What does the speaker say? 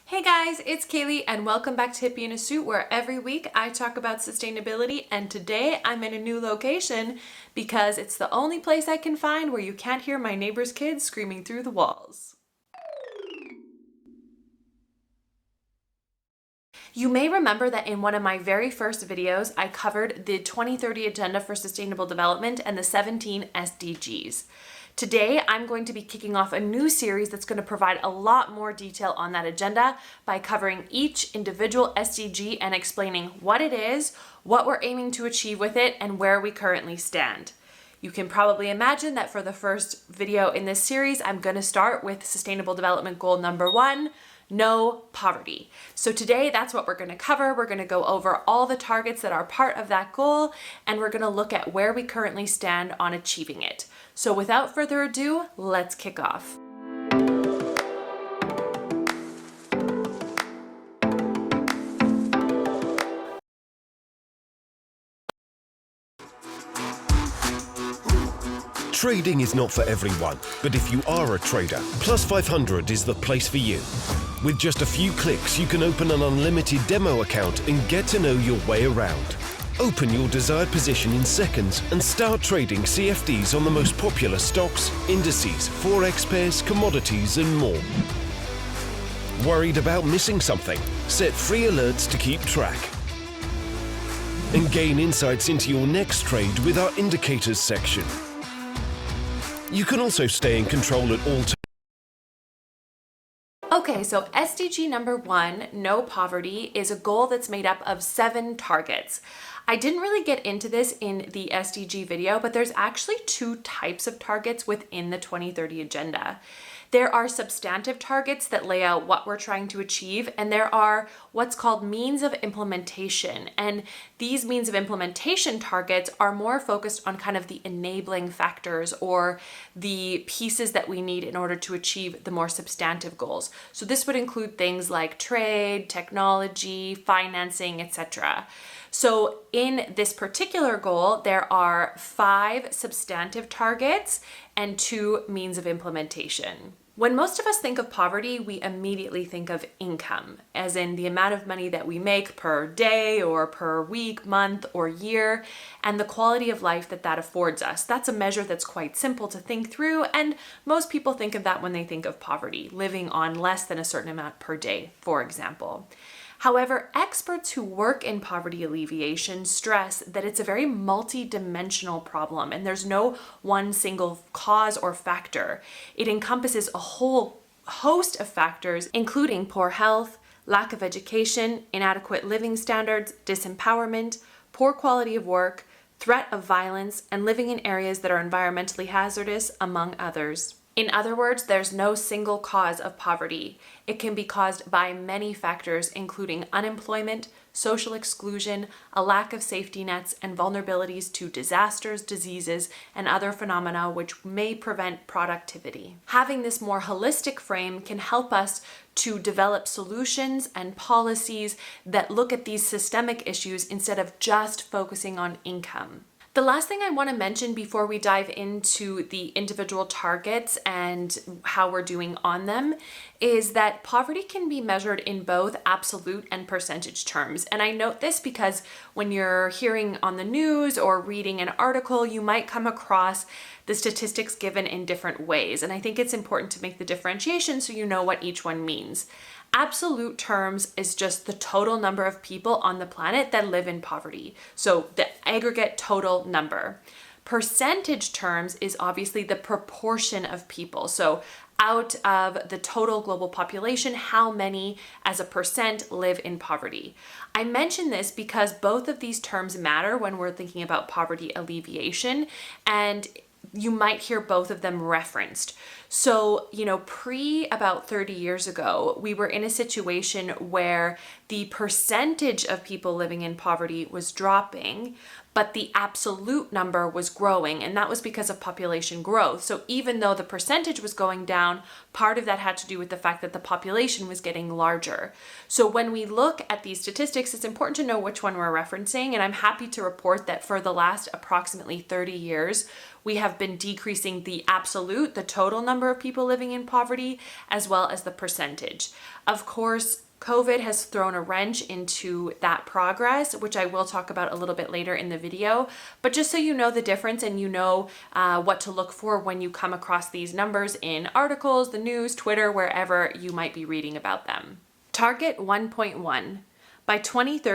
Hey guys, it's Kaylee and welcome back to Hippie in a Suit, where every week I talk about sustainability, and today I'm in a new location because it's the only place I can find where you can't hear my neighbor's kids screaming through the walls. You may remember that in one of my very first videos, I covered the 2030 Agenda for Sustainable Development and the 17 SDGs. Today, I'm going to be kicking off a new series that's going to provide a lot more detail on that agenda by covering each individual SDG and explaining what it is, what we're aiming to achieve with it, and where we currently stand. You can probably imagine that for the first video in this series, I'm going to start with Sustainable Development Goal number 1, no poverty. So today, that's what we're going to cover. We're going to go over all the targets that are part of that goal, and we're going to look at where we currently stand on achieving it. So without further ado, let's kick off. Trading is not for everyone, but if you are a trader, Plus 500 is the place for you. With just a few clicks, you can open an unlimited demo account and get to know your way around. Open your desired position in seconds and start trading CFDs on the most popular stocks, indices, forex pairs, commodities, and more. Worried about missing something? Set free alerts to keep track. And gain insights into your next trade with our indicators section. You can also stay in control at all times. Okay, so SDG number 1, no poverty, is a goal that's made up of 7 targets. I didn't really get into this in the SDG video, but there's actually 2 types of targets within the 2030 agenda. There are substantive targets that lay out what we're trying to achieve, and there are what's called means of implementation. And these means of implementation targets are more focused on kind of the enabling factors or the pieces that we need in order to achieve the more substantive goals. So this would include things like trade, technology, financing, etc. So in this particular goal, there are 5 substantive targets and 2 means of implementation. When most of us think of poverty, we immediately think of income, as in the amount of money that we make per day or per week, month, or year, and the quality of life that that affords us. That's a measure that's quite simple to think through, and most people think of that when they think of poverty, living on less than a certain amount per day, for example. However, experts who work in poverty alleviation stress that it's a very multi-dimensional problem, and there's no one single cause or factor. It encompasses a whole host of factors, including poor health, lack of education, inadequate living standards, disempowerment, poor quality of work, threat of violence, and living in areas that are environmentally hazardous, among others. In other words, there's no single cause of poverty. It can be caused by many factors, including unemployment, social exclusion, a lack of safety nets, and vulnerabilities to disasters, diseases, and other phenomena which may prevent productivity. Having this more holistic frame can help us to develop solutions and policies that look at these systemic issues instead of just focusing on income. The last thing I want to mention before we dive into the individual targets and how we're doing on them is that poverty can be measured in both absolute and percentage terms. And I note this because when you're hearing on the news or reading an article, you might come across the statistics given in different ways. And I think it's important to make the differentiation so you know what each one means. Absolute terms is just the total number of people on the planet that live in poverty. So the aggregate total number. Percentage terms is obviously the proportion of people. So out of the total global population, how many as a percent live in poverty? I mention this because both of these terms matter when we're thinking about poverty alleviation, and you might hear both of them referenced. So, pre about 30 years ago, we were in a situation where the percentage of people living in poverty was dropping, but the absolute number was growing, and that was because of population growth. So even though the percentage was going down, part of that had to do with the fact that the population was getting larger. So when we look at these statistics, it's important to know which one we're referencing, and I'm happy to report that for the last approximately 30 years, we have been decreasing the absolute, the total number, number of people living in poverty, as well as the percentage. Of course, COVID has thrown a wrench into that progress, which I will talk about a little bit later in the video. But just so you know the difference and you know what to look for when you come across these numbers in articles, the news, Twitter, wherever you might be reading about them. Target 1.1. By 2030,